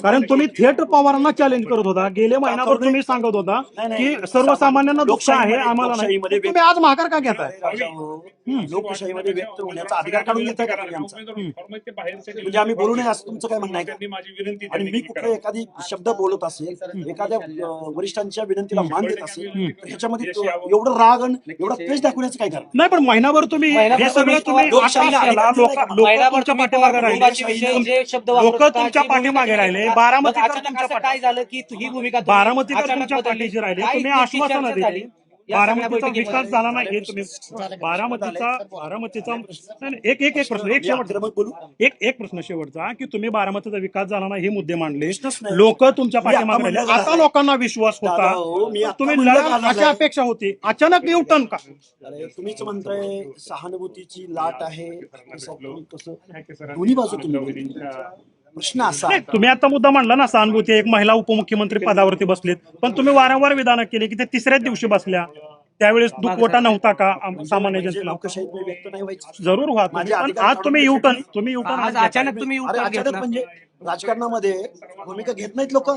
कारण तुम्ही थेट पवारांना चॅलेंज करत होता. गेले महिनाभर तुम्ही सांगत होता की सर्वसामान्यांना दुःख आहे, आम्हाला नाही. तुम्ही आज माघार का घेताय? लोकशाहीमध्ये व्यक्त होण्याचा अधिकार काढून घेताय का तुम्ही आमचा? म्हणजे आम्ही बोलू नये असं तुमचं काय म्हणणं आहे का? आणि मी कुठला एखादी शब्द बोलत असेल, एखाद्या वरिष्ठांच्या विनंतीला मान देत असेल, तर ह्याच्यामध्ये एवढं राग आणि एवढा द्वेष दाखवण्याचं काय कारण? नाही, पण महिनाभर तुम्ही हे सगळं तुम्ही लोक तुमच्या पाठीमागे राहिले. लोक तुमच्या पाठीमागे राहिले. बारामतीकर तुमच्या काय झालं की ही भूमिका बारामतीकर तुमच्या पाठीशी राहिले. तुम्ही आश्वासनं दिली. बारामतीचा विकास झाला नाही हे तुम्ही बारामतीचा एक प्रश्न एक प्रश्न शेवटचा की तुम्ही बारामतीचा विकास झाला नाही हे मुद्दे मांडले. लोक तुमच्या पाठीमागे राहिले. आता लोकांना विश्वास होता, तुम्ही लढाल अशी अपेक्षा होती. अचानक युटर्न का? तुम्हीच म्हणताय सहानुभूतीची लाट आहे, कसं दोन्ही बाजू तुम्ही प्रश्न असा नाही, तुम्ही आता मुद्दा मांडला ना सहानुभूती. एक महिला उपमुख्यमंत्री पदावरती बसलीत, पण तुम्ही वारंवार विधानं केली की ते तिसऱ्याच दिवशी बसल्या. त्यावेळेस दुखवटा नव्हता का सामान्य जनतेला? लोकशाहीत व्यक्त नाही व्हायचं जरूर व्हा, पण आज तुम्ही युटर्न अचानक तुम्ही म्हणजे राजकारणामध्ये भूमिका घेत नाहीत लोक.